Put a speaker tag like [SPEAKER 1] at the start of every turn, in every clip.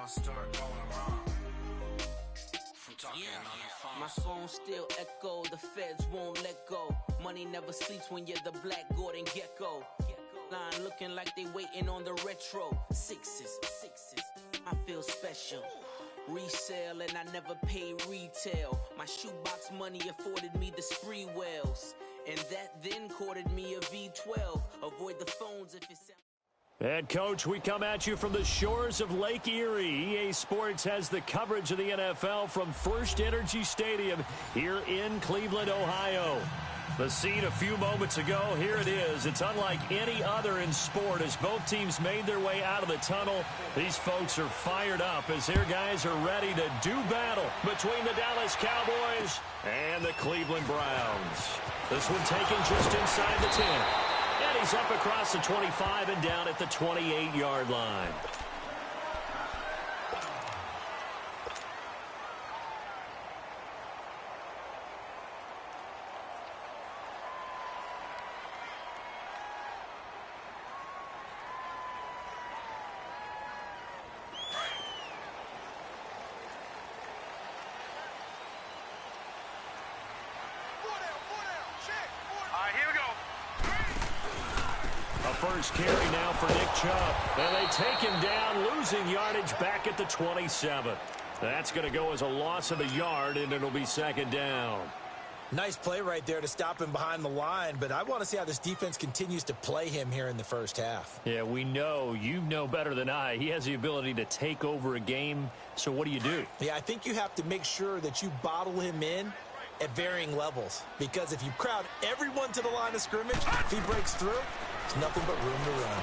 [SPEAKER 1] gonna start going wrong. From talking on the phone.
[SPEAKER 2] My phone still echo, the feds won't let go. Money never sleeps when you're the Black Gordon Gecko. Line looking like they waiting on the retro. Sixes, I feel special. Resale and I never pay retail. My shoebox money afforded me the spree wells. And that then courted me a V12. Avoid the phones if it's...
[SPEAKER 3] And, Coach, we come at you from the shores of Lake Erie. EA Sports has the coverage of the NFL from First Energy Stadium here in Cleveland, Ohio. The scene a few moments ago, here it is. It's unlike any other in sport as both teams made their way out of the tunnel. These folks are fired up as their guys are ready to do battle between the Dallas Cowboys and the Cleveland Browns. This one taken just inside the 10. And he's up across the 25 and down at the 28-yard line. First carry now for Nick Chubb. And they take him down, losing yardage back at the 27. That's going to go as a loss of a yard, and it'll be second down.
[SPEAKER 4] Nice play right there to stop him behind the line, but I want to see how this defense continues to play him here in the first half.
[SPEAKER 3] Yeah, we know. You know better than I. He has the ability to take over a game, so what do you do?
[SPEAKER 4] Yeah, I think you have to make sure that you bottle him in at varying levels, because if you crowd everyone to the line of scrimmage, if he breaks through, there's nothing but room to run.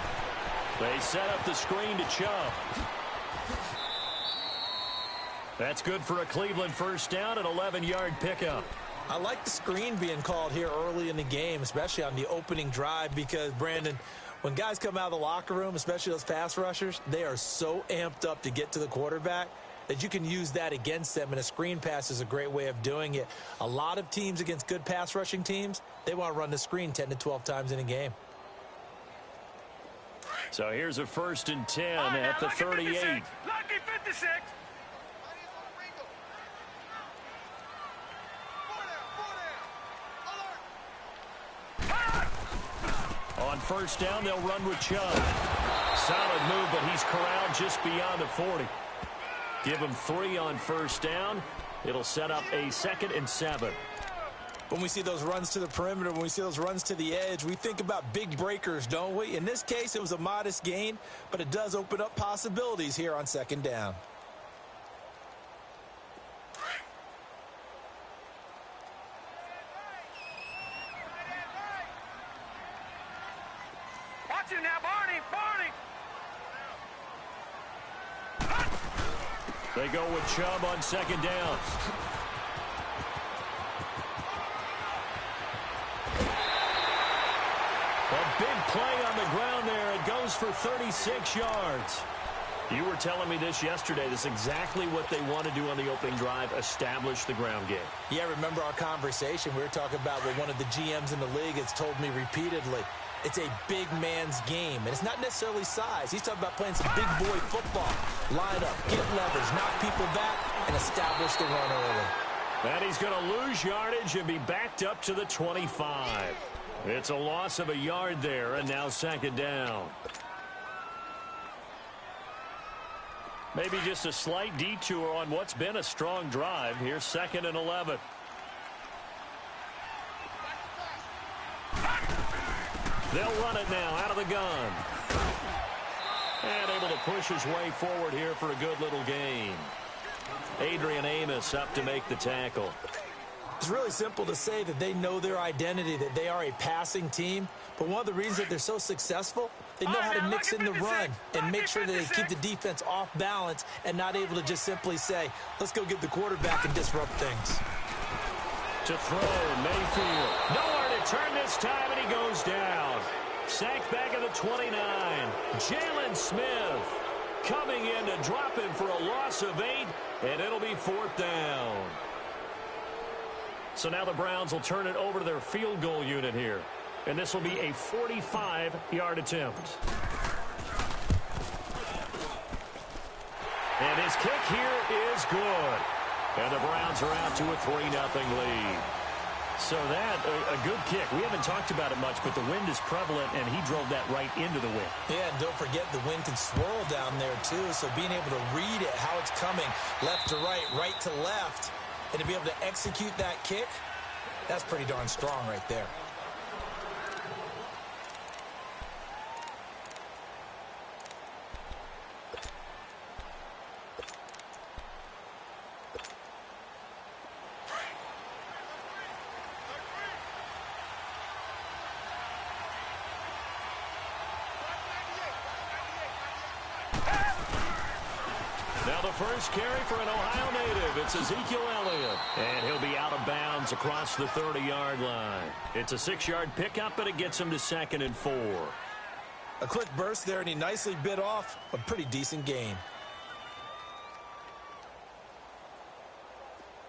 [SPEAKER 3] They set up the screen to Chubb. That's good for a Cleveland first down, an 11-yard pickup.
[SPEAKER 4] I like the screen being called here early in the game, especially on the opening drive, because, Brandon, when guys come out of the locker room, especially those pass rushers, they are so amped up to get to the quarterback that you can use that against them, and a screen pass is a great way of doing it. A lot of teams against good pass rushing teams, they want to run the screen 10 to 12 times in a game.
[SPEAKER 3] So here's a 1st and 10 at the 38.
[SPEAKER 5] Lucky 56.
[SPEAKER 3] On first down, they'll run with Chubb. Solid move, but he's corralled just beyond the 40. Give him 3 on first down. It'll set up a 2nd and 7.
[SPEAKER 4] When we see those runs to the perimeter, when we see those runs to the edge, we think about big breakers, don't we? In this case, it was a modest gain, but it does open up possibilities here on 2nd down.
[SPEAKER 5] Watch him now, Barney!
[SPEAKER 3] They go with Chubb on 2nd down. A big play on the ground there. It goes for 36 yards. You were telling me this yesterday. This is exactly what they want to do on the opening drive, establish the ground game.
[SPEAKER 4] Yeah, remember our conversation. We were talking about what one of the GMs in the league has told me repeatedly. It's a big man's game, and it's not necessarily size. He's talking about playing some big boy football. Line up, get leverage, knock people back, and establish the run early.
[SPEAKER 3] And he's going to lose yardage and be backed up to the 25. It's a loss of a yard there, and now 2nd down. Maybe just a slight detour on what's been a strong drive. Here's 2nd and 11. They'll run it now out of the gun. And able to push his way forward here for a good little gain. Adrian Amos up to make the tackle.
[SPEAKER 4] It's really simple to say that they know their identity, that they are a passing team. But one of the reasons that they're so successful, they know how to mix in the run and make sure that they keep the defense off balance and not able to just simply say, let's go get the quarterback and disrupt things.
[SPEAKER 3] To throw, Mayfield. Nowhere to turn this time, and he goes down. Sacked back at the 29. Jalen Smith coming in to drop him for a loss of 8, and it'll be 4th down. So now the Browns will turn it over to their field goal unit here. And this will be a 45-yard attempt. And his kick here is good. And the Browns are out to a 3-0 lead. So that, a good kick. We haven't talked about it much, but the wind is prevalent, and he drove that right into the wind.
[SPEAKER 4] Yeah, and don't forget the wind can swirl down there, too. So being able to read it, how it's coming, left to right to left, and to be able to execute that kick, that's pretty darn strong right there.
[SPEAKER 3] Now the first carry for an Ohio native. It's Ezekiel Elliott. And he'll be out of bounds across the 30-yard line. It's a 6-yard pickup, but it gets him to 2nd and 4.
[SPEAKER 4] A quick burst there, and he nicely bit off a pretty decent gain.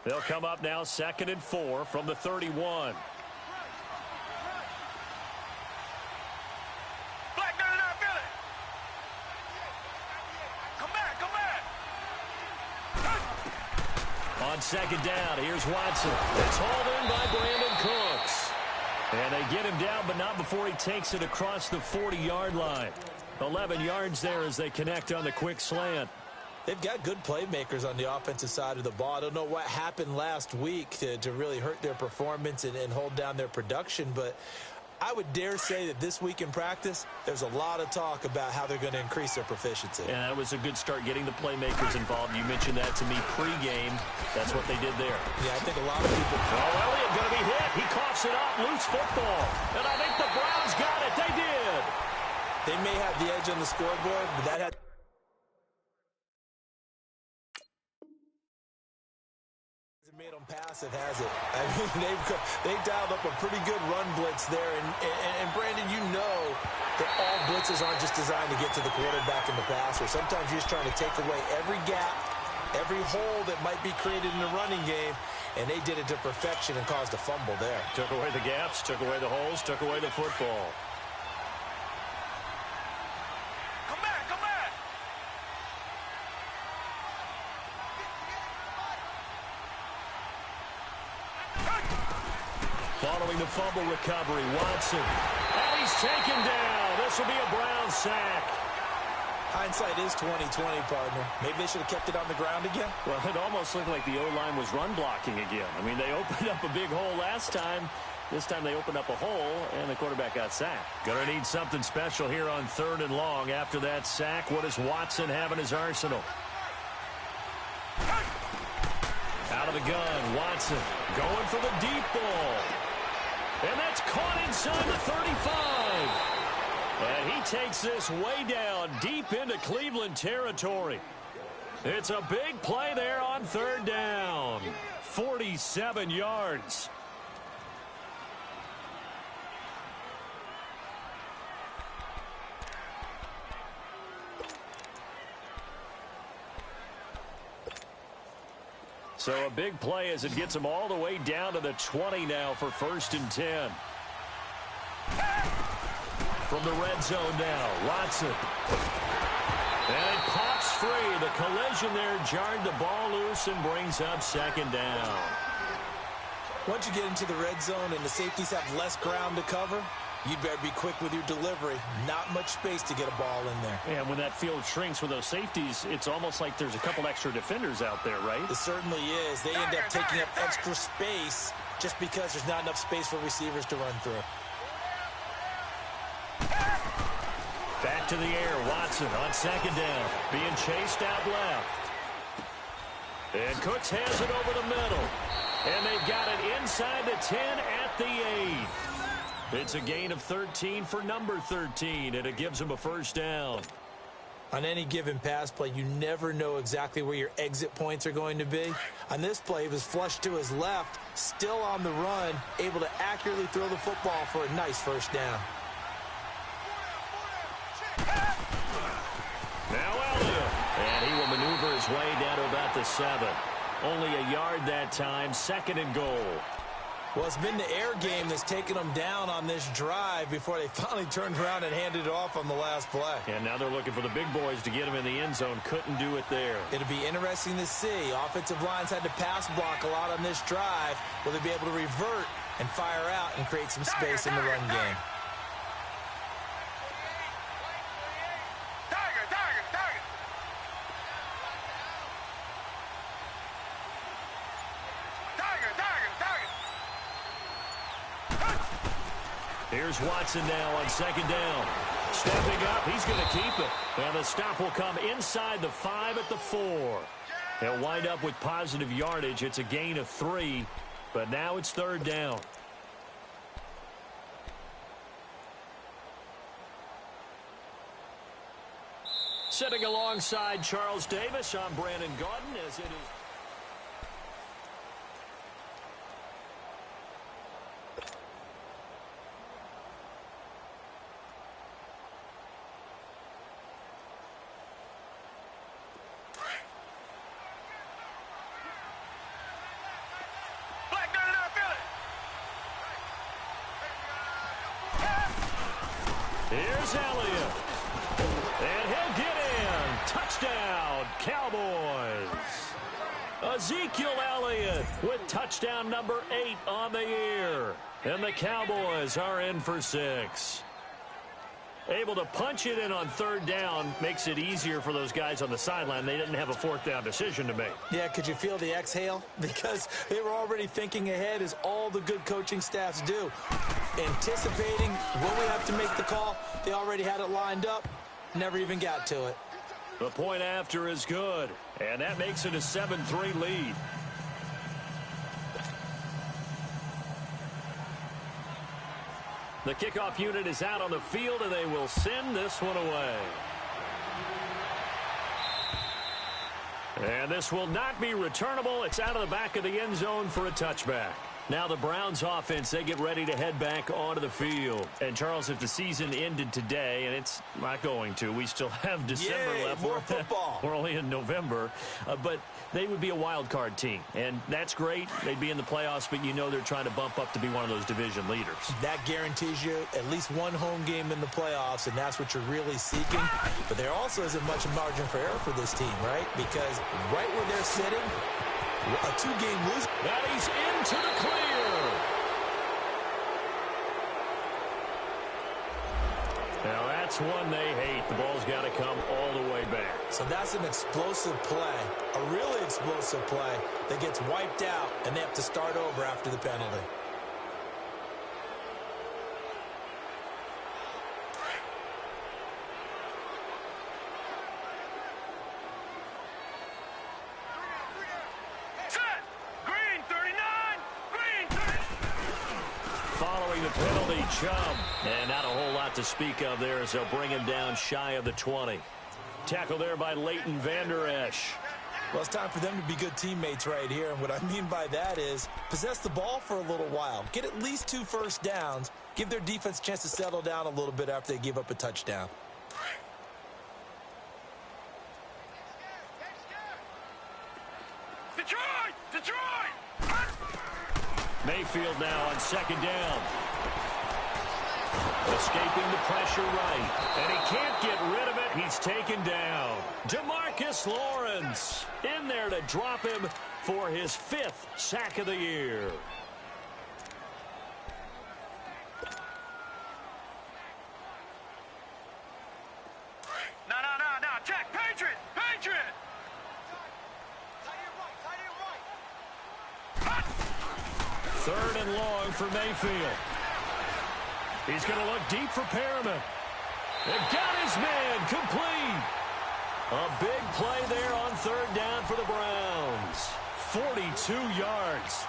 [SPEAKER 3] They'll come up now 2nd and 4 from the 31. On 2nd down, here's Watson. It's hauled in by Brandon Cooks. And they get him down, but not before he takes it across the 40-yard line. 11 yards there as they connect on the quick slant.
[SPEAKER 4] They've got good playmakers on the offensive side of the ball. I don't know what happened last week to really hurt their performance and hold down their production, but I would dare say that this week in practice, there's a lot of talk about how they're going to increase their proficiency.
[SPEAKER 3] And that was a good start, getting the playmakers involved. You mentioned that to me pregame. That's what they did there.
[SPEAKER 4] Yeah, I think a lot of people...
[SPEAKER 3] Oh, Elliott going to be hit. He coughs it up. Loose football. And I think the Browns got it. They did.
[SPEAKER 4] They may have the edge on the scoreboard, but that had... made them passive, has it? I mean, they've dialed up a pretty good run blitz there. And Brandon, you know that all blitzes aren't just designed to get to the quarterback and the passer. Sometimes you're just trying to take away every gap, every hole that might be created in the running game, and they did it to perfection and caused a fumble there.
[SPEAKER 3] Took away the gaps, took away the holes, took away the football. Following the fumble recovery, Watson. And he's taken down. This will be a Brown sack.
[SPEAKER 4] Hindsight is 20/20, partner. Maybe they should have kept it on the ground again.
[SPEAKER 3] Well, it almost looked like the O-line was run blocking again. I mean, they opened up a big hole last time. This time they opened up a hole, and the quarterback got sacked. Gonna need something special here on 3rd and long. After that sack, what does Watson have in his arsenal? Out of the gun, Watson going for the deep ball. And that's caught inside the 35. And he takes this way down deep into Cleveland territory. It's a big play there on 3rd down. 47 yards. So a big play as it gets them all the way down to the 20 now for 1st and 10. From the red zone now, Watson. And it pops free. The collision there jarred the ball loose and brings up 2nd down.
[SPEAKER 4] Once you get into the red zone and the safeties have less ground to cover, you'd better be quick with your delivery. Not much space to get a ball in there.
[SPEAKER 3] And when that field shrinks with those safeties, it's almost like there's a couple extra defenders out there, right?
[SPEAKER 4] It certainly is. They end up taking up extra space just because there's not enough space for receivers to run through.
[SPEAKER 3] Back to the air, Watson on 2nd down, being chased out left. And Cooks has it over the middle. And they've got it inside the 10 at the 8. It's a gain of 13 for number 13, and it gives them a 1st down.
[SPEAKER 4] On any given pass play, you never know exactly where your exit points are going to be. On this play, he was flushed to his left, still on the run, able to accurately throw the football for a nice 1st down.
[SPEAKER 3] Now Elliott, and he will maneuver his way down to about the 7. Only a yard that time, 2nd and goal.
[SPEAKER 4] Well, it's been the air game that's taken them down on this drive before they finally turned around and handed it off on the last play.
[SPEAKER 3] And now they're looking for the big boys to get him in the end zone. Couldn't do it there.
[SPEAKER 4] It'll be interesting to see. Offensive lines had to pass block a lot on this drive. Will they be able to revert and fire out and create some space in the run game?
[SPEAKER 3] Here's Watson now on second down. Stepping up, he's going to keep it. And the stop will come inside the 5 at the 4. He'll wind up with positive yardage. It's a gain of 3, but now it's third down. Sitting alongside Charles Davis, I'm Brandon Gaudin as it is. Here's Elliott. And he'll get in. Touchdown, Cowboys. Ezekiel Elliott with touchdown number 8 on the year. And the Cowboys are in for 6. Able to punch it in on third down makes it easier for those guys on the sideline. They didn't have a fourth down decision to make.
[SPEAKER 4] Yeah, could you feel the exhale? Because they were already thinking ahead, as all the good coaching staffs do. Anticipating when we have to make the call. They already had it lined up. Never even got to it.
[SPEAKER 3] The point after is good. And that makes it a 7-3 lead. The kickoff unit is out on the field, and they will send this one away. And this will not be returnable. It's out of the back of the end zone for a touchback. Now the Browns offense, they get ready to head back onto the field. And, Charles, if the season ended today, and it's not going to, we still have December left.
[SPEAKER 4] More football.
[SPEAKER 3] We're only in November. But they would be a wild card team. And that's great. They'd be in the playoffs, but you know they're trying to bump up to be one of those division leaders. That
[SPEAKER 4] guarantees you at least one home game in the playoffs, and that's what you're really seeking. But there also isn't much margin for error for this team, right? Because right where they're sitting, a 2-game lose.
[SPEAKER 3] That he's into the clear. Now that's one they hate. The ball's got to come all the way back.
[SPEAKER 4] So that's an explosive play, a really explosive play that gets wiped out, and they have to start over after the penalty.
[SPEAKER 3] Penalty, Chubb. And not a whole lot to speak of there as they'll bring him down shy of the 20. Tackle there by Leighton Vander Esch.
[SPEAKER 4] Well, it's time for them to be good teammates right here. And what I mean by that is possess the ball for a little while. Get at least 2 first downs. Give their defense a chance to settle down a little bit after they give up a touchdown.
[SPEAKER 5] Detroit!
[SPEAKER 3] Mayfield now on second down. Escaping the pressure right. And he can't get rid of it. He's taken down. DeMarcus Lawrence in there to drop him for his 5th sack of the year.
[SPEAKER 5] No. Check. Patriot.
[SPEAKER 3] Third and long for Mayfield. He's going to look deep for Perriman. They've got his man complete. A big play there on third down for the Browns. 42 yards.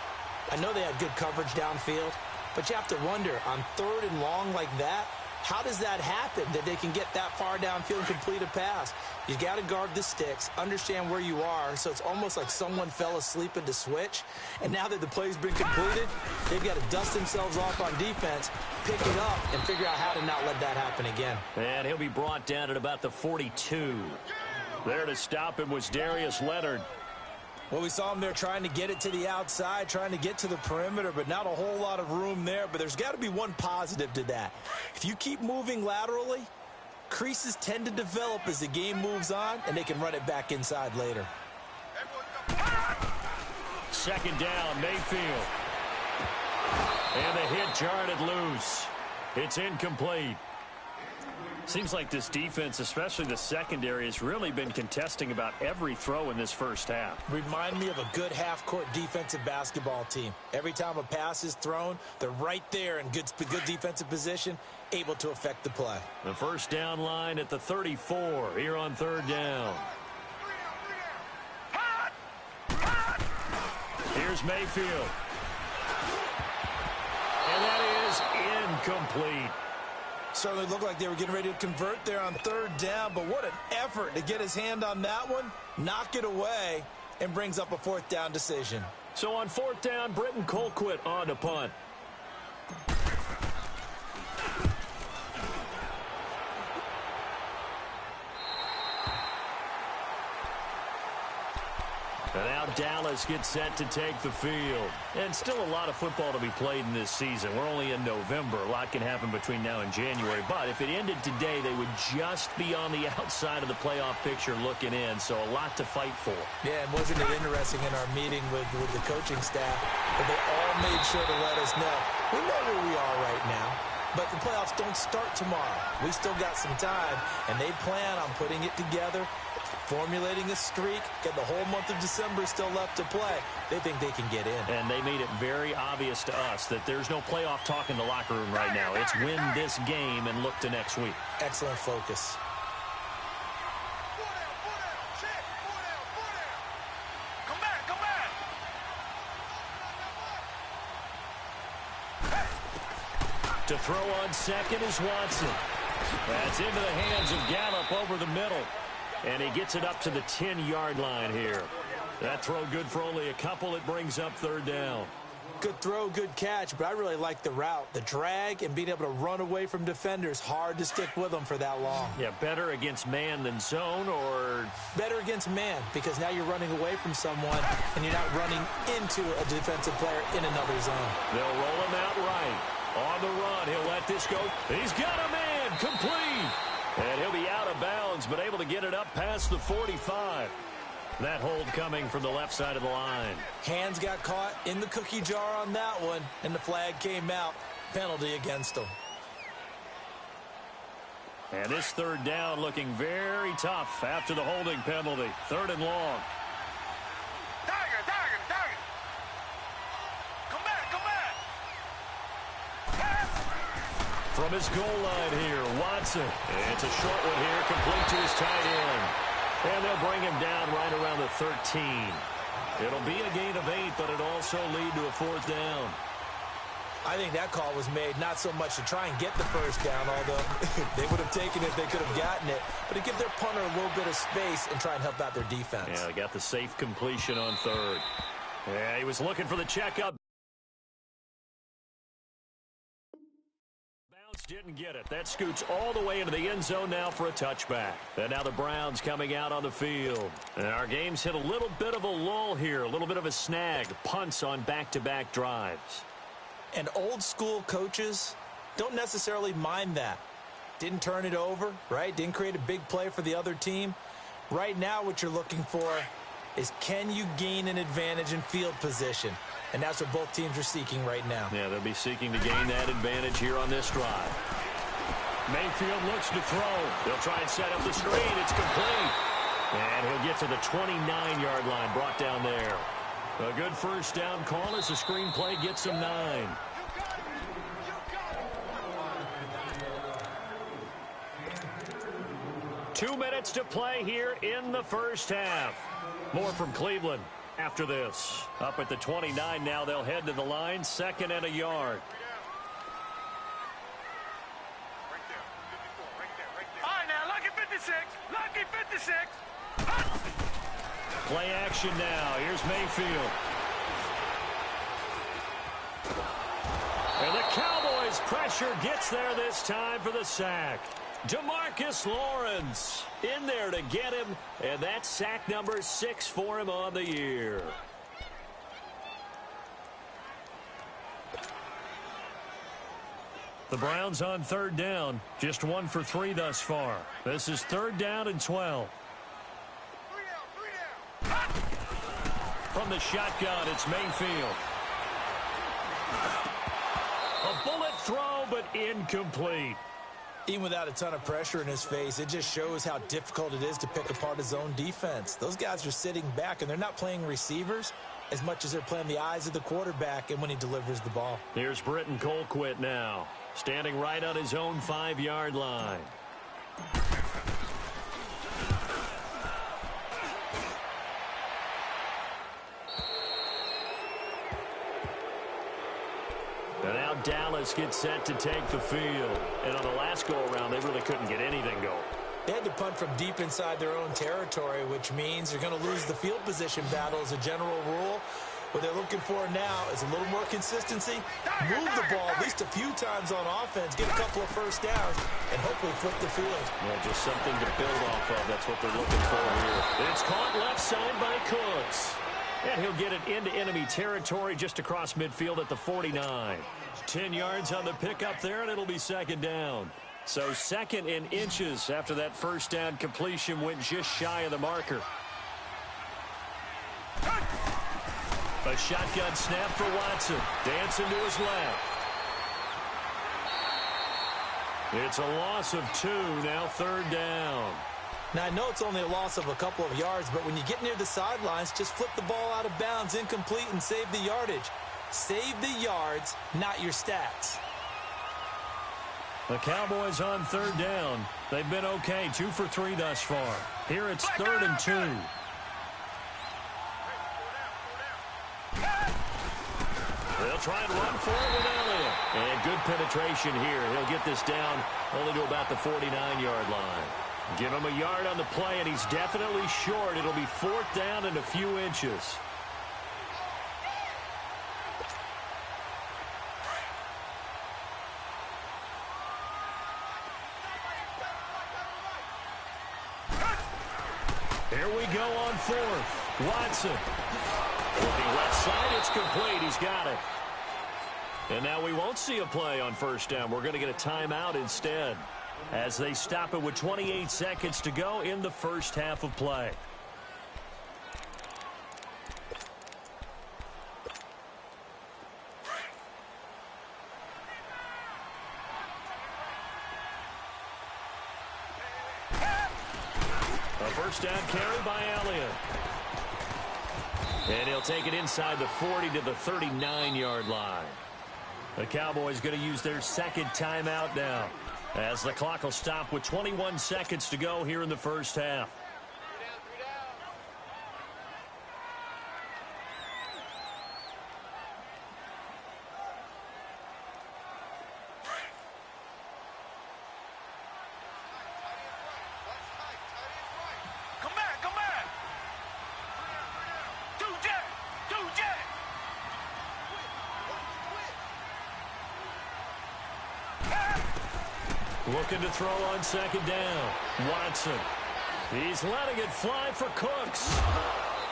[SPEAKER 4] I know they had good coverage downfield, but you have to wonder, on third and long like that, how does that happen, that they can get that far downfield and complete a pass? You got to guard the sticks, understand where you are, so it's almost like someone fell asleep at the switch, and now that the play's been completed, they've got to dust themselves off on defense, pick it up, and figure out how to not let that happen again.
[SPEAKER 3] And he'll be brought down at about the 42. There to stop him was Darius Leonard.
[SPEAKER 4] Well, we saw him there trying to get it to the outside, trying to get to the perimeter, but not a whole lot of room there. But there's got to be one positive to that. If you keep moving laterally, creases tend to develop as the game moves on, and they can run it back inside later.
[SPEAKER 3] Second down, Mayfield. And the hit jarred it loose. It's incomplete. Seems like this defense, especially the secondary, has really been contesting about every throw in this first half.
[SPEAKER 4] Remind me of a good half-court defensive basketball team. Every time a pass is thrown, they're right there in good defensive position, able to affect the play.
[SPEAKER 3] The first down line at the 34 here on third down. Here's Mayfield. And that is incomplete.
[SPEAKER 4] Certainly looked like they were getting ready to convert there on third down, but what an effort to get his hand on that one, knock it away, and brings up a fourth down decision.
[SPEAKER 3] So on fourth down, Britton Colquitt on to punt. And now Dallas gets set to take the field. And still a lot of football to be played in this season. We're only in November. A lot can happen between now and January. But if it ended today, they would just be on the outside of the playoff picture looking in. So a lot to fight for.
[SPEAKER 4] Yeah, and wasn't it interesting in our meeting with the coaching staff that they all made sure to let us know, we know where we are right now, but the playoffs don't start tomorrow. We still got some time, and they plan on putting it together, formulating a streak, get the whole month of December still left to play. They think they can get in.
[SPEAKER 3] And they made it very obvious to us that there's no playoff talk in the locker room right now. It's win this game and look to next week.
[SPEAKER 4] Excellent focus.
[SPEAKER 5] Come back, come back.
[SPEAKER 3] To throw on second is Watson. That's into the hands of Gallup over the middle. And he gets it up to the 10-yard line here. That throw good for only a couple. It brings up third down.
[SPEAKER 4] Good throw, good catch, but I really like the route. The drag and being able to run away from defenders, hard to stick with them for that long.
[SPEAKER 3] Yeah, better against man than zone, or?
[SPEAKER 4] Better against man, because now you're running away from someone and you're not running into a defensive player in another zone.
[SPEAKER 3] They'll roll him out right. On the run, he'll let this go. He's got a man, complete. And he'll be out of bounds, but able to get it up past the 45. That hold coming from the left side of the line.
[SPEAKER 4] Hands got caught in the cookie jar on that one, and the flag came out. Penalty against him.
[SPEAKER 3] And this third down looking very tough after the holding penalty. Third and long.
[SPEAKER 5] Tiger, tiger, tiger. Come back, come back.
[SPEAKER 3] From his goal line here, Watson. It's a short one here, complete to his tight end. And they'll bring him down right around the 13. It'll be a gain of 8, but it'll also lead to a fourth down.
[SPEAKER 4] I think that call was made not so much to try and get the first down, although they would have taken it if they could have gotten it, but to give their punter a little bit of space and try and help out their defense.
[SPEAKER 3] Yeah, they got the safe completion on third. Yeah, he was looking for the checkup. Didn't get it. That scoots all the way into the end zone now for a touchback. And now the Browns coming out on the field. And our game's hit a little bit of a lull here, a little bit of a snag. Punts on back-to-back drives.
[SPEAKER 4] And old school coaches don't necessarily mind that. Didn't turn it over, right? Didn't create a big play for the other team. Right now what you're looking for is, can you gain an advantage in field position? And that's what both teams are seeking right now.
[SPEAKER 3] Yeah, they'll be seeking to gain that advantage here on this drive. Mayfield looks to throw. They'll try and set up the screen. It's complete. And he'll get to the 29-yard line, brought down there. A good first down call as the screen play gets him 9. Two minutes to play here in the first half. More from Cleveland after this. Up at the 29 now, they'll head to the line, second and a yard.
[SPEAKER 5] All right, now, lucky 56. Lucky 56.
[SPEAKER 3] Play action now. Here's Mayfield. And the Cowboys pressure gets there this time for the sack. DeMarcus Lawrence in there to get him, and that's sack number 6 for him on the year. The Browns on 3rd down, just 1 for 3 thus far. This is 3rd down and 12. From the shotgun, it's Mayfield. A bullet throw, but incomplete.
[SPEAKER 4] Even without a ton of pressure in his face, it just shows how difficult it is to pick apart his own defense. Those guys are sitting back, and they're not playing receivers as much as they're playing the eyes of the quarterback and when he delivers the ball.
[SPEAKER 3] Here's Britton Colquitt now, standing right on his own 5-yard line. And now Dallas gets set to take the field. And on the last go-around, they really couldn't get anything going.
[SPEAKER 4] They had to punt from deep inside their own territory, which means they're going to lose the field position battle as a general rule. What they're looking for now is a little more consistency, move the ball at least a few times on offense, get a couple of first downs, and hopefully flip the field.
[SPEAKER 3] Well, just something to build off of. That's what they're looking for here. It's caught left side by Cooks. And he'll get it into enemy territory just across midfield at the 49. 10 yards on the pickup there, and it'll be 2nd down. So 2nd in inches after that first down completion went just shy of the marker. A shotgun snap for Watson. Dancing to his left. It's a loss of 2, now 3rd down.
[SPEAKER 4] Now, I know it's only a loss of a couple of yards, but when you get near the sidelines, just flip the ball out of bounds, incomplete, and save the yardage. Save the yards, not your stats.
[SPEAKER 3] The Cowboys on 3rd down. They've been okay, 2 for 3 thus far. Here it's 3rd and 2. They'll try and run for it with Elliott. And good penetration here. He'll get this down only to about the 49-yard line. Give him a yard on the play, and he's definitely short. It'll be 4th down and a few inches. Here we go on 4th. Watson. Looking left side, it's complete. He's got it. And now we won't see a play on 1st down. We're going to get a timeout instead, as they stop it with 28 seconds to go in the first half of play. A first down carry by Elliott. And he'll take it inside the 40 to the 39-yard line. The Cowboys going to use their 2nd timeout now, as the clock will stop with 21 seconds to go here in the first half.
[SPEAKER 5] Come back, come back. Two jet.
[SPEAKER 3] Looking to throw on 2nd down. Watson. He's letting it fly for Cooks.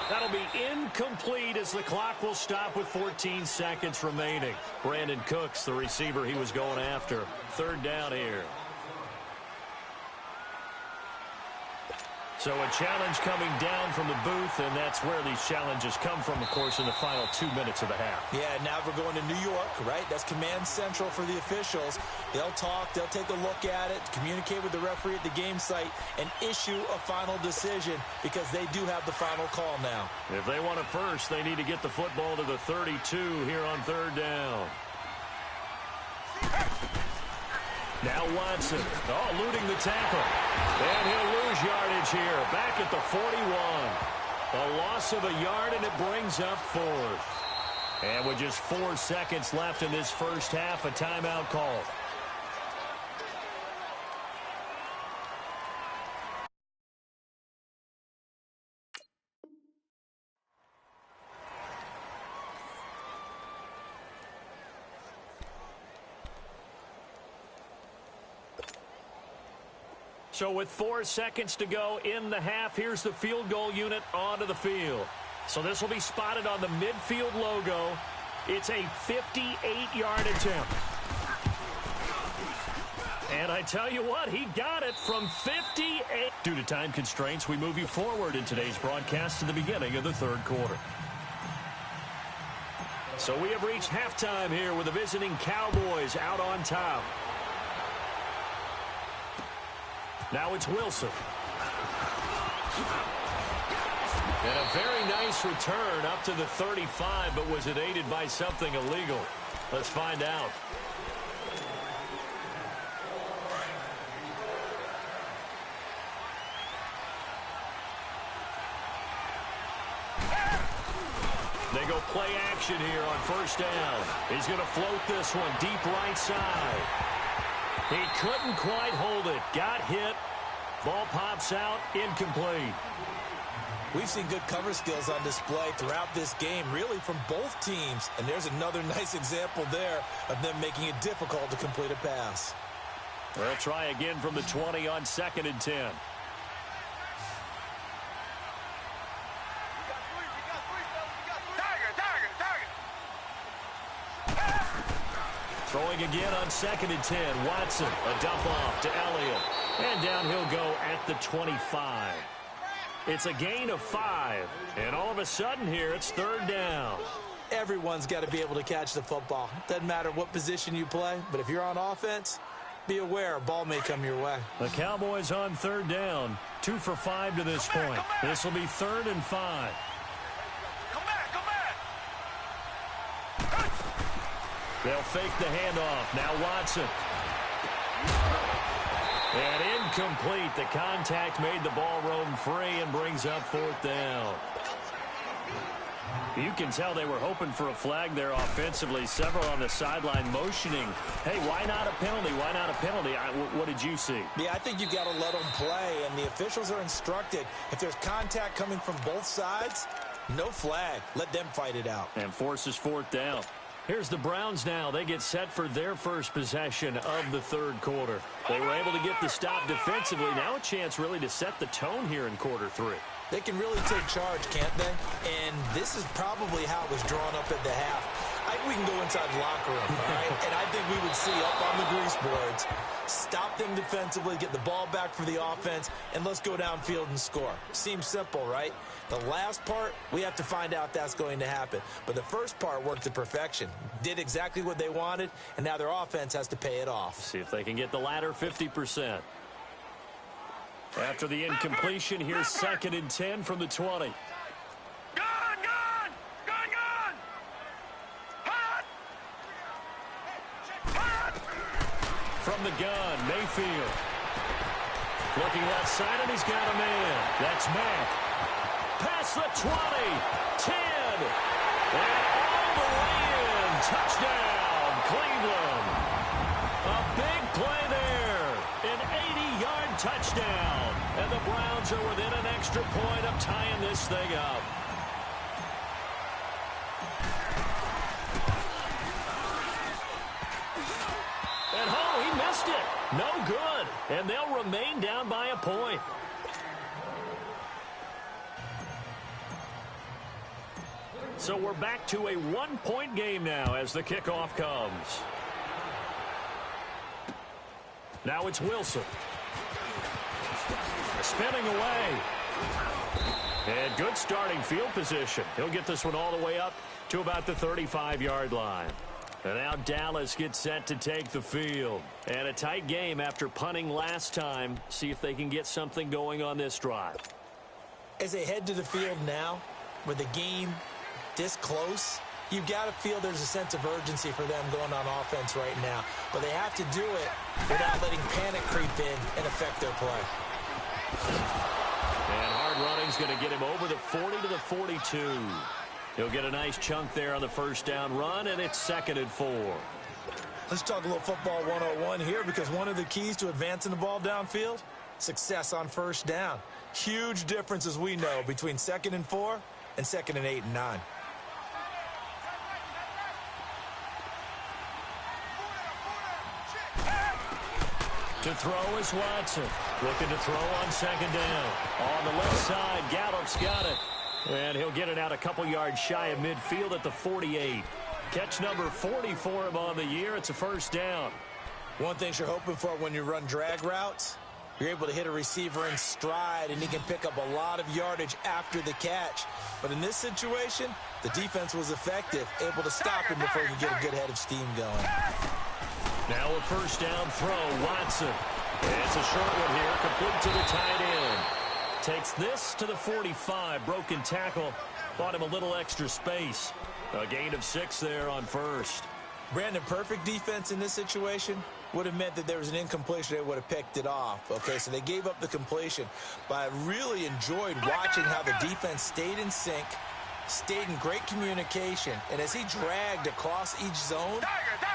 [SPEAKER 3] That'll be incomplete as the clock will stop with 14 seconds remaining. Brandon Cooks, the receiver he was going after. 3rd down here. So a challenge coming down from the booth, and that's where these challenges come from, of course, in the final 2 minutes of the half.
[SPEAKER 4] Yeah, now we're going to New York, right? That's command central for the officials. They'll talk, they'll take a look at it, communicate with the referee at the game site, and issue a final decision because they do have the final call now.
[SPEAKER 3] If they want it first, they need to get the football to the 32 here on 3rd down. Now Watson, eluding the tackle. And he'll lose yardage here, back at the 41. A loss of a yard, and it brings up 4th. And with just 4 seconds left in this first half, a timeout call. So with 4 seconds to go in the half, here's the field goal unit onto the field. So this will be spotted on the midfield logo. It's a 58-yard attempt. And I tell you what, he got it from 58. Due to time constraints, we move you forward in today's broadcast to the beginning of the third quarter. So we have reached halftime here with the visiting Cowboys out on top. Now it's Wilson. And a very nice return up to the 35, but was it aided by something illegal? Let's find out. They go play action here on first down. He's going to float this one deep right side. He couldn't quite hold it. Got hit. Ball pops out. Incomplete.
[SPEAKER 4] We've seen good cover skills on display throughout this game, really from both teams. And there's another nice example there of them making it difficult to complete a pass.
[SPEAKER 3] They'll try again from the 20 on 2nd and 10. Throwing again on 2nd and 10. Watson, a dump off to Elliott. And down he'll go at the 25. It's a gain of 5. And all of a sudden here, it's 3rd down.
[SPEAKER 4] Everyone's got to be able to catch the football. Doesn't matter what position you play, but if you're on offense, be aware a ball may come your way.
[SPEAKER 3] The Cowboys on 3rd down. 2 for 5 to this point. This will be 3rd and 5. They'll fake the handoff. Now Watson. And incomplete. The contact made the ball roam free and brings up 4th down. You can tell they were hoping for a flag there offensively. Several on the sideline motioning. Hey, why not a penalty? Why not a penalty? What did you see?
[SPEAKER 4] Yeah, I think you've got to let them play, and the officials are instructed. If there's contact coming from both sides, no flag. Let them fight it out.
[SPEAKER 3] And forces 4th down. Here's the Browns now. They get set for their first possession of the 3rd quarter. They were able to get the stop defensively. Now a chance really to set the tone here in quarter 3.
[SPEAKER 4] They can really take charge, can't they? And this is probably how it was drawn up at the half. I think we can go inside the locker room, all right? And I think we would see up on the grease boards, stop them defensively, get the ball back for the offense, and let's go downfield and score. Seems simple, right? The last part, we have to find out if that's going to happen. But the first part worked to perfection. Did exactly what they wanted, and now their offense has to pay it off.
[SPEAKER 3] See if they can get the latter 50%. After the incompletion, here's 2nd and 10 from the 20. From the gun, Mayfield. Looking left side, and he's got a man. That's Mack. Past the 20, 10, and all the way in. Touchdown, Cleveland. A big play there. An 80-yard touchdown. And the Browns are within an extra point of tying this thing up. And oh, he missed it. No good. And they'll remain down by a point. So we're back to a 1-point game now as the kickoff comes. Now it's Wilson. Spinning away. And good starting field position. He'll get this one all the way up to about the 35-yard line. And now Dallas gets set to take the field. And a tight game after punting last time. See if they can get something going on this drive.
[SPEAKER 4] As they head to the field now, with the game this close, you've got to feel there's a sense of urgency for them going on offense right now. But they have to do it without letting panic creep in and affect their play.
[SPEAKER 3] And hard running's going to get him over the 40 to the 42. He'll get a nice chunk there on the first down run, and it's 2nd and 4.
[SPEAKER 4] Let's talk a little football 101 here, because one of the keys to advancing the ball downfield, success on first down. Huge difference, as we know, between 2nd and 4 and 2nd and 8 and 9.
[SPEAKER 3] To throw is Watson. Looking to throw on second down. On the left side, Gallup's got it. And he'll get it out a couple yards shy of midfield at the 48. Catch number 40 for him on the year. It's a first down.
[SPEAKER 4] One thing you're hoping for when you run drag routes, you're able to hit a receiver in stride, and he can pick up a lot of yardage after the catch. But in this situation, the defense was effective, able to stop him before he could get a good head of steam going.
[SPEAKER 3] Now a first down throw, Watson. It's a short one here, complete to the tight end. Takes this to the 45. Broken tackle. Bought him a little extra space. A gain of 6 there on first.
[SPEAKER 4] Brandon, perfect defense in this situation would have meant that there was an incompletion. They would have picked it off. Okay, so they gave up the completion. But I really enjoyed watching how the defense stayed in sync, stayed in great communication. And as he dragged across each zone,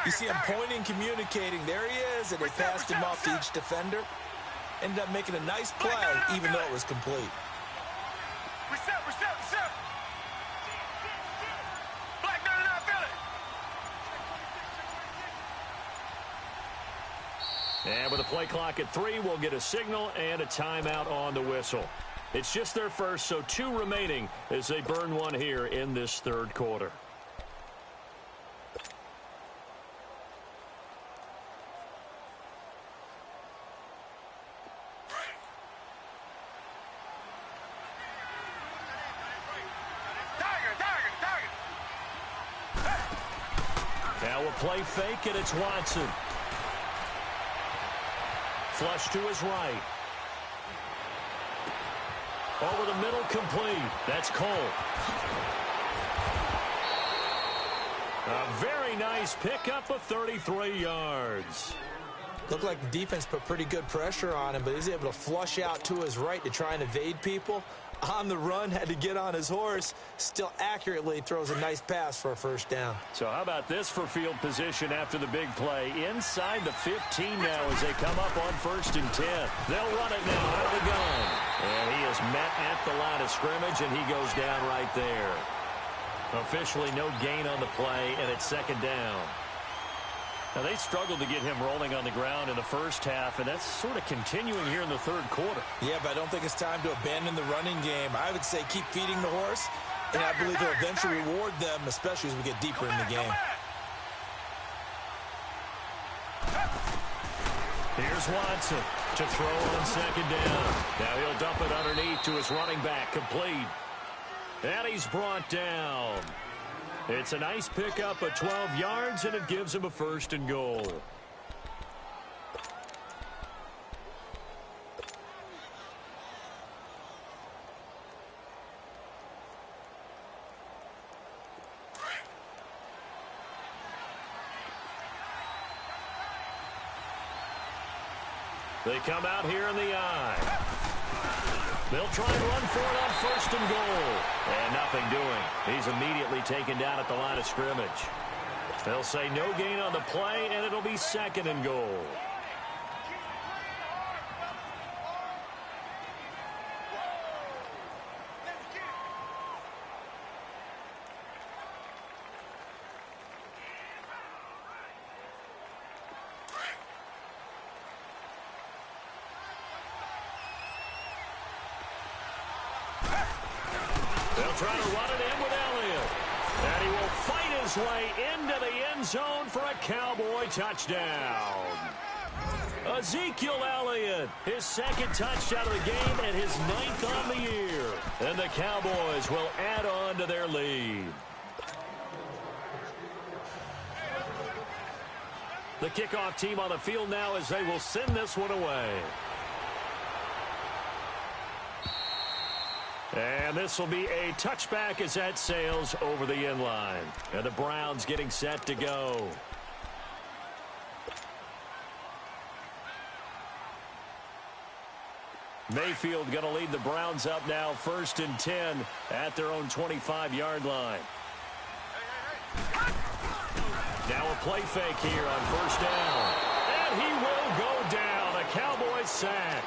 [SPEAKER 4] you see him pointing, communicating. There he is, and they passed him off to each defender. Ended up making a nice play, even though it was complete.
[SPEAKER 5] Reset. Black 99 Philly.
[SPEAKER 3] And with a play clock at 3, we'll get a signal and a timeout on the whistle. It's just their first, so 2 remaining as they burn one here in this third quarter. Now a play fake, and it's Watson. Flush to his right. Over the middle, complete. That's Cole. A very nice pickup of 33 yards.
[SPEAKER 4] Looked like the defense put pretty good pressure on him, but he's able to flush out to his right to try and evade people. On the run, had to get on his horse. Still accurately throws a nice pass for a first down.
[SPEAKER 3] So how about this for field position after the big play? Inside the 15 now as they come up on 1st and 10. They'll run it now out of the gun. And he is met at the line of scrimmage, and he goes down right there. Officially no gain on the play, and it's 2nd down. Now, they struggled to get him rolling on the ground in the first half, and that's sort of continuing here in the third quarter.
[SPEAKER 4] Yeah, but I don't think it's time to abandon the running game. I would say keep feeding the horse, and I believe he'll eventually reward them, especially as we get deeper in the game.
[SPEAKER 3] Here's Watson to throw on 2nd down. Now he'll dump it underneath to his running back, complete. And he's brought down. It's a nice pickup of 12 yards, and it gives him a 1st and goal. They come out here in the eye. They'll try and run for it on 1st and goal. And nothing doing. He's immediately taken down at the line of scrimmage. They'll say no gain on the play, and it'll be 2nd and goal. They'll try to run it in with Elliott. And he will fight his way into the end zone for a Cowboy touchdown. Ezekiel Elliott, his 2nd touchdown of the game and his 9th on the year. And the Cowboys will add on to their lead. The kickoff team on the field now as they will send this one away. And this will be a touchback as that sails over the end line. And the Browns getting set to go. Mayfield going to lead the Browns up now 1st and 10 at their own 25-yard line. Now a play fake here on 1st down. And he will go down. A Cowboys sack.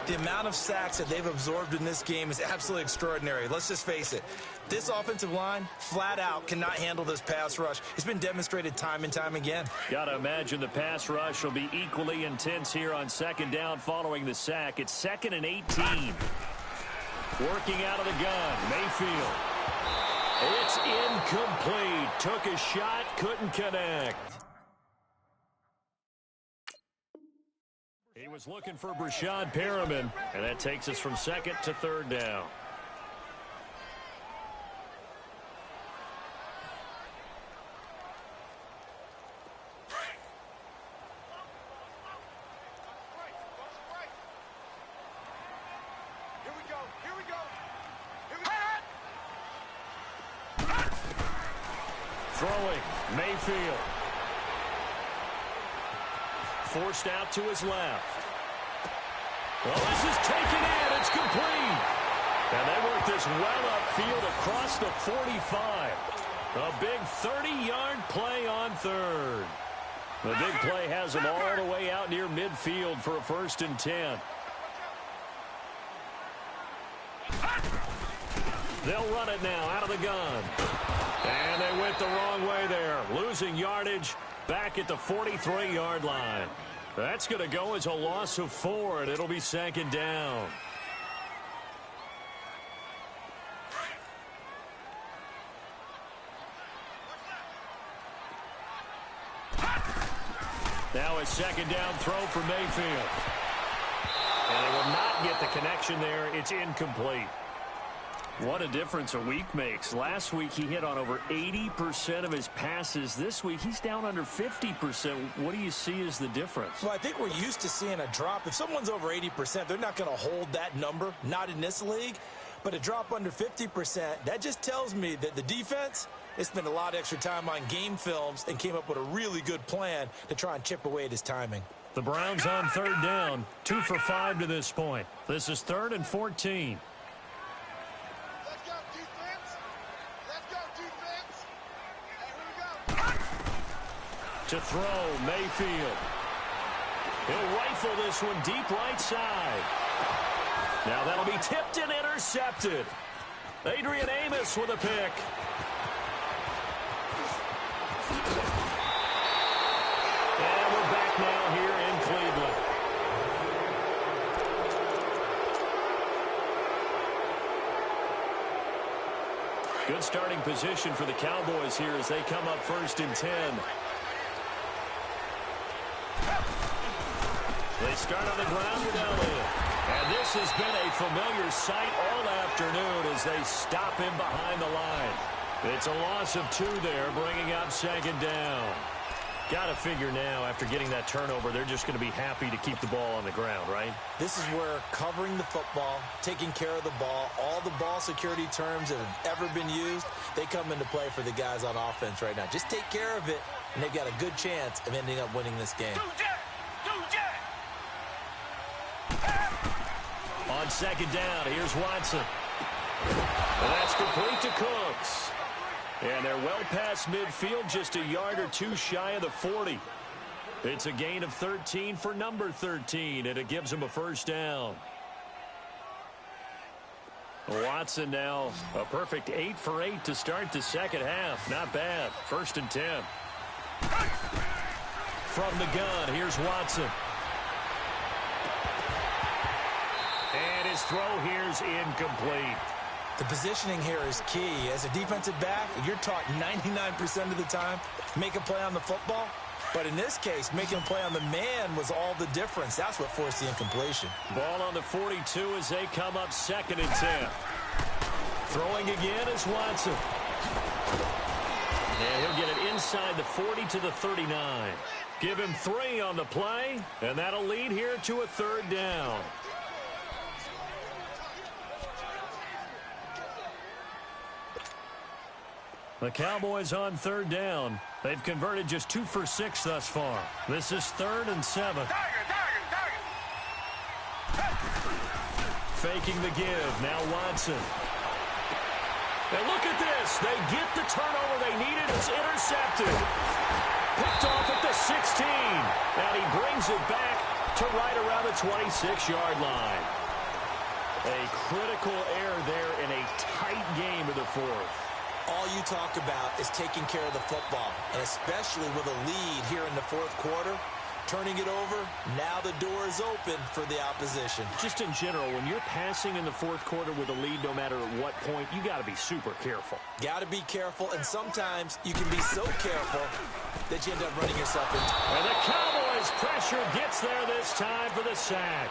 [SPEAKER 4] The amount of sacks that they've absorbed in this game is absolutely extraordinary. Let's just face it. This offensive line, flat out, cannot handle this pass rush. It's been demonstrated time and time again.
[SPEAKER 3] Got to imagine the pass rush will be equally intense here on second down following the sack. It's 2nd and 18. Working out of the gun, Mayfield. It's incomplete. Took a shot, couldn't connect. He was looking for Brashad Perriman, and that takes us from 2nd to 3rd down. Throwing, Mayfield. Forced out to his left. Well, this is taken in. It's complete. And they work this well upfield across the 45. A big 30-yard play on 3rd. The big play has them all the way out near midfield for a 1st and 10. They'll run it now out of the gun. And they went the wrong way there. Losing yardage back at the 43-yard line. That's going to go as a loss of 4, and it'll be 2nd down. Now a 2nd down throw for Mayfield. And they will not get the connection there. It's incomplete. What a difference a week makes. Last week he hit on over 80% of his passes. This week he's down under 50%. What do you see as the difference?
[SPEAKER 4] Well, I think we're used to seeing a drop. If someone's over 80%, they're not going to hold that number, not in this league. But a drop under 50%, that just tells me that the defense, they spent a lot of extra time on game films and came up with a really good plan to try and chip away at his timing.
[SPEAKER 3] The Browns on 3rd down, 2 for 5 to this point. This is 3rd and 14. To throw, Mayfield. He'll rifle this one deep right side. Now that'll be tipped and intercepted. Adrian Amos with a pick. And we're back now here in Cleveland. Good starting position for the Cowboys here as they come up 1st and 10. They start on the ground with Elliott. And this has been a familiar sight all afternoon as they stop him behind the line. It's a loss of 2 there, bringing up 2nd down. Got to figure now, after getting that turnover, they're just going to be happy to keep the ball on the ground, right?
[SPEAKER 4] This is where covering the football, taking care of the ball, all the ball security terms that have ever been used, they come into play for the guys on offense right now. Just take care of it, and they've got a good chance of ending up winning this game.
[SPEAKER 3] On 2nd down, here's Watson. And that's complete to Cooks. And they're well past midfield, just a yard or 2 shy of the 40. It's a gain of 13 for number 13, and it gives them a 1st down. Watson now a perfect 8 for 8 to start the 2nd half. Not bad. 1st and 10. From the gun, here's Watson. And his throw here's incomplete.
[SPEAKER 4] The positioning here is key. As a defensive back, you're taught 99% of the time, make a play on the football. But in this case, making a play on the man was all the difference. That's what forced the incompletion.
[SPEAKER 3] Ball on the 42 as they come up 2nd and 10. Throwing again is Watson. And he'll get it inside the 40 to the 39. Give him 3 on the play, and that'll lead here to a 3rd down. The Cowboys on 3rd down. They've converted just 2 for 6 thus far. This is 3rd and 7. Faking the give. Now Watson. And look at this. They get the turnover they needed. It's intercepted. Picked off at the 16. And he brings it back to right around the 26-yard line. A critical error there in a tight game of the fourth.
[SPEAKER 4] All you talk about is taking care of the football, and especially with a lead here in the fourth quarter, turning it over, now the door is open for the opposition.
[SPEAKER 3] Just in general, when you're passing in the fourth quarter with a lead, no matter at what point, you got to be super careful.
[SPEAKER 4] Got to be careful, and sometimes you can be so careful that you end up running yourself into.
[SPEAKER 3] And the Cowboys' pressure gets there this time for the sack.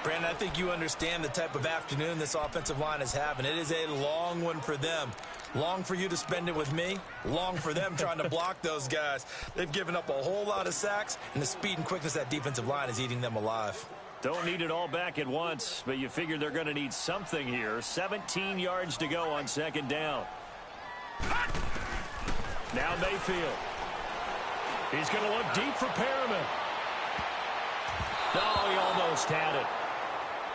[SPEAKER 4] Brandon, I think you understand the type of afternoon this offensive line is having. It is a long one for them. Long for you to spend it with me. Long for them trying to block those guys. They've given up a whole lot of sacks, and the speed and quickness of that defensive line is eating them alive.
[SPEAKER 3] Don't need it all back at once, but you figure they're going to need something here. 17 yards to go on second down. Now Mayfield. He's going to look deep for Perriman. Oh, he almost had it.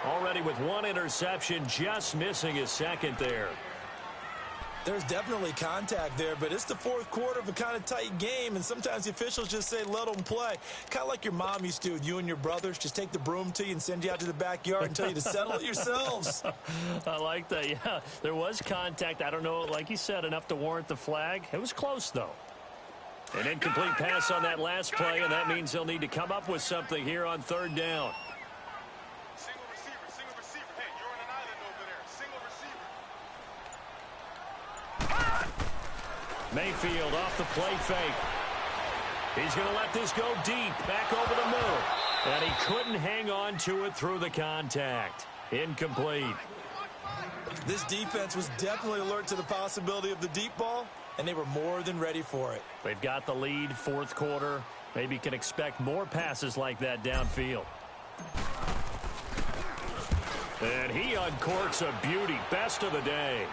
[SPEAKER 3] Already with one interception, just missing his second there.
[SPEAKER 4] There's definitely contact there, but it's the fourth quarter of a kind of tight game, and sometimes the officials just say, let them play. Kind of like your mom used to with you and your brothers. Just take the broom to you and send you out to the backyard and tell you to settle it yourselves.
[SPEAKER 3] I like that, yeah. There was contact. I don't know, like you said, enough to warrant the flag. It was close, though. An incomplete pass on that last play, and that means they'll need to come up with something here on third down.
[SPEAKER 5] Single receiver. Hey, you're on an island over there. Single receiver.
[SPEAKER 3] Mayfield off the play fake. He's going to let this go deep, back over the middle. And he couldn't hang on to it through the contact. Incomplete.
[SPEAKER 4] This defense was definitely alert to the possibility of the deep ball, and they were more than ready for it.
[SPEAKER 3] They've got the lead, fourth quarter. Maybe can expect more passes like that downfield. And he uncorks a beauty. Best of the day.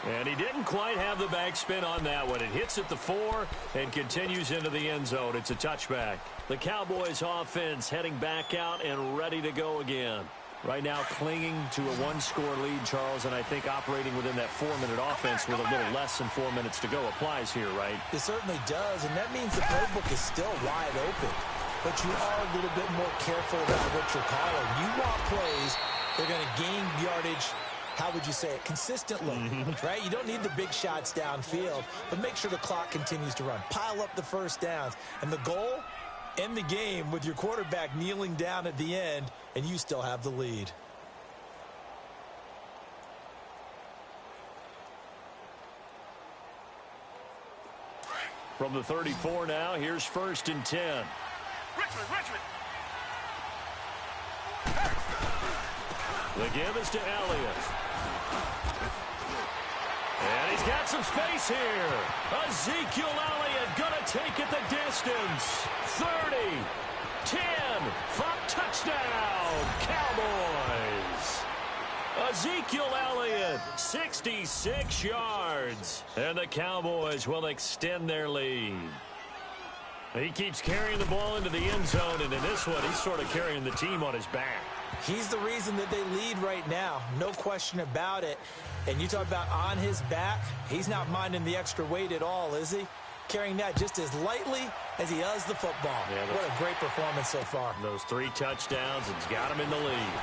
[SPEAKER 3] And he didn't quite have the backspin on that one. It hits at the 4 and continues into the end zone. It's a touchback. The Cowboys offense heading back out and ready to go again. Right now clinging to a one-score lead, Charles, and I think operating within that 4-minute offense with a little less than 4 minutes to go applies here, right?
[SPEAKER 4] It certainly does, and that means the playbook is still wide open. But you are a little bit more careful about what you're calling. You want plays that are going to gain yardage, how would you say it, consistently, right? You don't need the big shots downfield, but make sure the clock continues to run. Pile up the first downs. And the goal, end the game with your quarterback kneeling down at the end, and you still have the lead.
[SPEAKER 3] From the 34 now, here's 1st and 10.
[SPEAKER 5] Richmond.
[SPEAKER 3] The give is to Elliott. And he's got some space here. Ezekiel Elliott going to take it the distance. 30, 10, from touchdown, Cowboys. Ezekiel Elliott, 66 yards. And the Cowboys will extend their lead. He keeps carrying the ball into the end zone, and in this one, he's sort of carrying the team on his back.
[SPEAKER 4] He's the reason that they lead right now, no question about it. And you talk about on his back, he's not minding the extra weight at all, is he? Carrying that just as lightly as he does the football. Yeah, what a great performance so far.
[SPEAKER 3] Those 3 touchdowns, it's got him in the lead.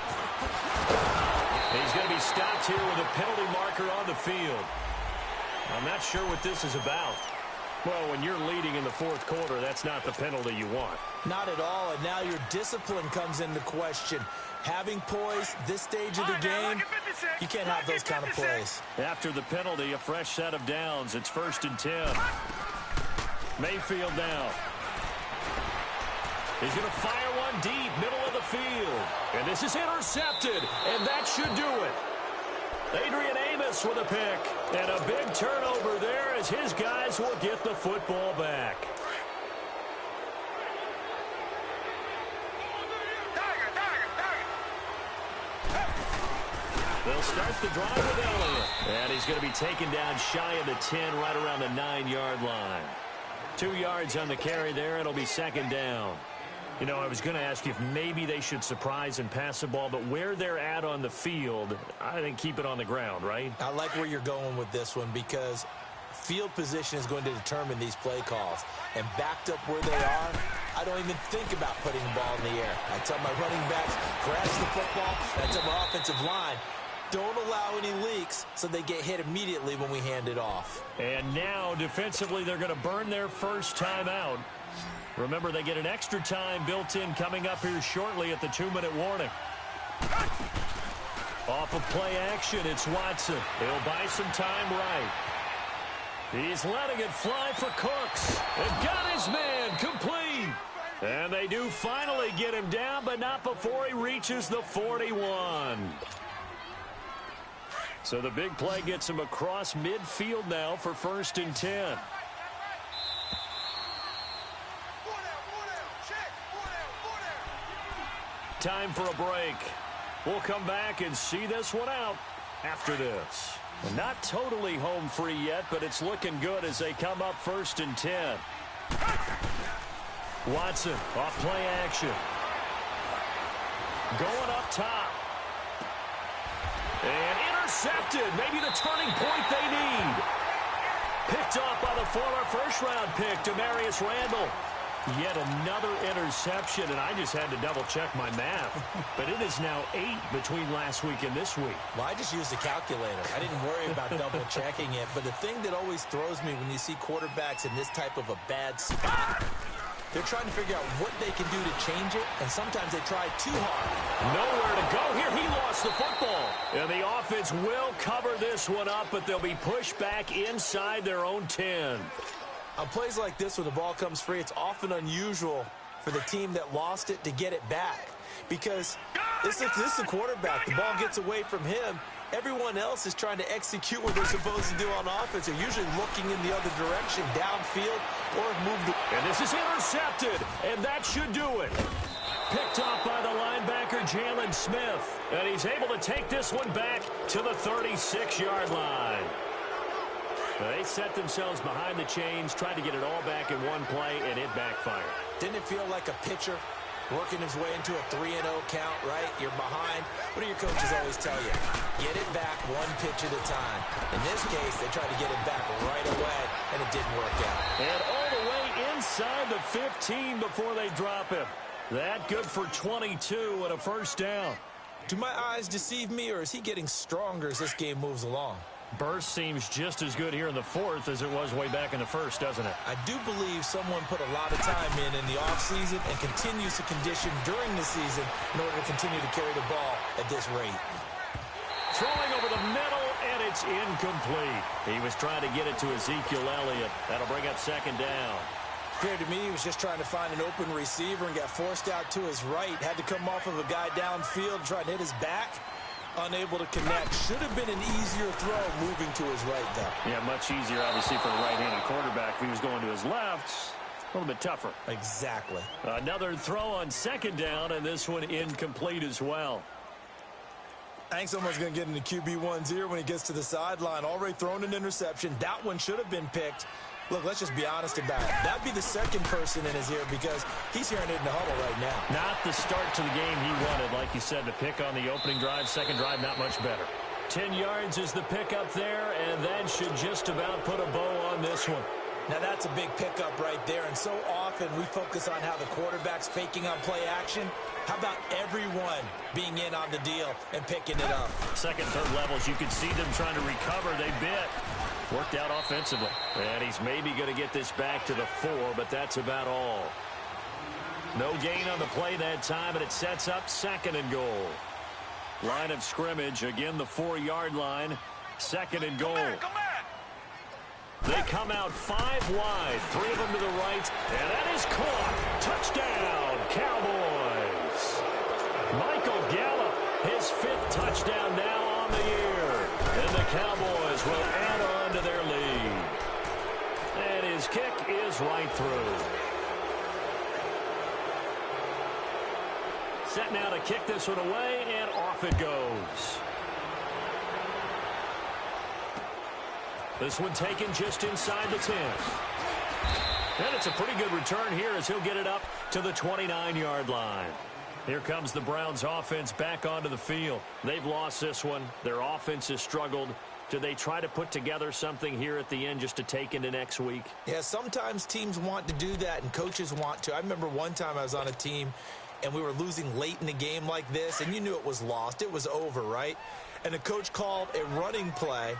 [SPEAKER 3] He's going to be stopped here with a penalty marker on the field. I'm not sure what this is about. Well, when you're leading in the fourth quarter, that's not the penalty you want.
[SPEAKER 4] Not at all, and now your discipline comes into question. Having poise this stage of the game, you can't have those kind of plays.
[SPEAKER 3] After the penalty, a fresh set of downs. It's 1st and 10. Mayfield now. He's going to fire one deep, middle of the field. And this is intercepted, and that should do it. Adrian Amos with a pick. And a big turnover there as his guys will get the football back. They'll start the drive with Elliott. And he's going to be taken down shy of the 10, right around the 9-yard line. 2 yards on the carry there. It'll be 2nd down. You know, I was going to ask you if maybe they should surprise and pass the ball, but where they're at on the field, I think keep it on the ground, right?
[SPEAKER 4] I like where you're going with this one because field position is going to determine these play calls. And backed up where they are, I don't even think about putting the ball in the air. I tell my running backs, grasp the football, and I tell my offensive line, don't allow any leaks so they get hit immediately when we hand it off.
[SPEAKER 3] And now, defensively, they're going to burn their first time out. Remember, they get an extra time built in coming up here shortly at the 2-minute warning. Off of play action, it's Watson. He'll buy some time right. He's letting it fly for Cooks. And got his man complete. And they do finally get him down, but not before he reaches the 41. So the big play gets him across midfield now for 1st and 10. Time for a break. We'll come back and see this one out after this. Not totally home free yet, but it's looking good as they come up 1st and 10. Watson off play action. Going up top. And intercepted. Maybe the turning point they need. Picked off by the former first-round pick, Demarius Randall. Yet another interception, and I just had to double-check my math. But it is now 8 between last week and this week.
[SPEAKER 4] Well, I just used a calculator. I didn't worry about double-checking it. But the thing that always throws me when you see quarterbacks in this type of a bad spot, they're trying to figure out what they can do to change it, and sometimes they try too hard.
[SPEAKER 3] Nowhere to go here. He lost the football. And the offense will cover this one up, but they'll be pushed back inside their own 10.
[SPEAKER 4] On plays like this, when the ball comes free, it's often unusual for the team that lost it to get it back. Because this is a quarterback. The ball gets away from him. Everyone else is trying to execute what they're supposed to do on offense. They're usually looking in the other direction, downfield, or move the...
[SPEAKER 3] And this is intercepted, and that should do it. Picked off by the linebacker, Jalen Smith. And he's able to take this one back to the 36-yard line. They set themselves behind the chains, tried to get it all back in one play, and it backfired.
[SPEAKER 4] Didn't it feel like a pitcher working his way into a 3-0 count, right? You're behind. What do your coaches always tell you? Get it back one pitch at a time. In this case, they tried to get it back right away, and it didn't work out.
[SPEAKER 3] And all the way inside the 15 before they drop him. That good for 22 and a first down.
[SPEAKER 4] Do my eyes deceive me, or is he getting stronger as this game moves along?
[SPEAKER 3] Burst seems just as good here in the 4th as it was way back in the 1st, doesn't it?
[SPEAKER 4] I do believe someone put a lot of time in the offseason and continues to condition during the season in order to continue to carry the ball at this rate.
[SPEAKER 3] Throwing over the middle, and it's incomplete. He was trying to get it to Ezekiel Elliott. That'll bring up 2nd down.
[SPEAKER 4] Appeared to me he was just trying to find an open receiver and got forced out to his right. Had to come off of a guy downfield, trying to hit his back. Unable to connect. Should have been an easier throw moving to his right, though.
[SPEAKER 3] Yeah, much easier, obviously, for a right-handed quarterback. If he was going to his left, a little bit tougher.
[SPEAKER 4] Exactly.
[SPEAKER 3] Another throw on 2nd down, and this one incomplete as well.
[SPEAKER 4] I think someone's going to get into QB1's ear when he gets to the sideline. Already thrown an interception. That one should have been picked. Look, let's just be honest about it. That'd be the second person in his ear because he's hearing it in the huddle right now.
[SPEAKER 3] Not the start to the game he wanted, like you said, to pick on the opening drive. 2nd drive, not much better. 10 yards is the pickup there, and that should just about put a bow on this one.
[SPEAKER 4] Now, that's a big pickup right there, and so often we focus on how the quarterback's faking on play action. How about everyone being in on the deal and picking it up?
[SPEAKER 3] 2nd, 3rd levels, you can see them trying to recover. They bit. Worked out offensively. And he's maybe going to get this back to the 4, but that's about all. No gain on the play that time, and it sets up 2nd and goal. Line of scrimmage, again the 4-yard line. 2nd and goal. They come out 5 wide, 3 of them to the right, and that is caught. Touchdown, Cowboys. Michael Gallup, his 5th touchdown now on the year. And the Cowboys will add on to their lead. And his kick is right through. Set now to kick this one away, and off it goes. This one taken just inside the 10. And it's a pretty good return here as he'll get it up to the 29-yard line. Here comes the Browns offense back onto the field. They've lost this one. Their offense has struggled. do they try to put together something here at the end just to take into next week?
[SPEAKER 4] Yeah, sometimes teams want to do that and coaches want to. I remember one time I was on a team and we were losing late in the game like this, and you knew it was lost. It was over, right? And the coach called a running play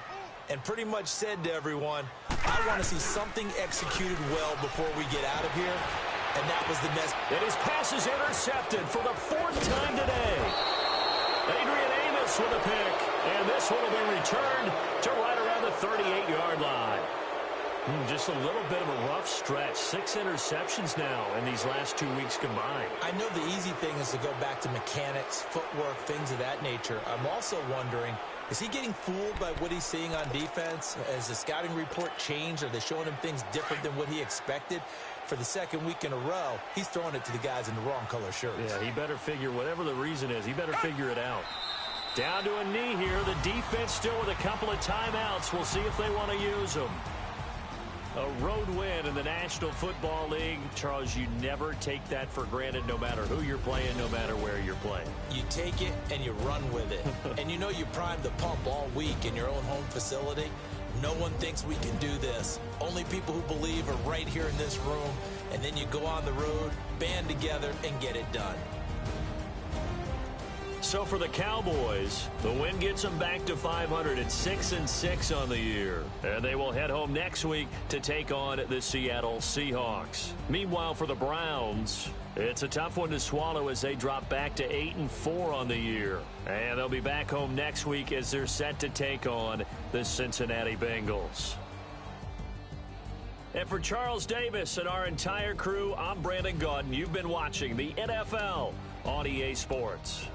[SPEAKER 4] and pretty much said to everyone, I want to see something executed well before we get out of here. And that was the mess.
[SPEAKER 3] And his pass is intercepted for the 4th time today. Adrian Amos with a pick. And this one will be returned to right around the 38-yard line. Just a little bit of a rough stretch. 6 interceptions now in these last 2 weeks combined.
[SPEAKER 4] I know the easy thing is to go back to mechanics, footwork, things of that nature. I'm also wondering, is he getting fooled by what he's seeing on defense? Has the scouting report changed? Are they showing him things different than what he expected? For the 2nd week in a row, he's throwing it to the guys in the wrong color shirts.
[SPEAKER 3] Yeah, he better figure, whatever the reason is, he better figure it out. Down to a knee here. The defense still with a couple of timeouts. We'll see if they want to use them. A road win in the National Football League. Charles, you never take that for granted no matter who you're playing, no matter where you're playing.
[SPEAKER 4] You take it and you run with it. And you know you primed the pump all week in your own home facility. No one thinks we can do this. Only people who believe are right here in this room. And then you go on the road, band together, and get it done.
[SPEAKER 3] So for the Cowboys, the win gets them back to 500 at 6-6 on the year. And they will head home next week to take on the Seattle Seahawks. Meanwhile, for the Browns, it's a tough one to swallow as they drop back to 8-4 on the year. And they'll be back home next week as they're set to take on the Cincinnati Bengals. And for Charles Davis and our entire crew, I'm Brandon Gaudin. You've been watching the NFL on EA Sports.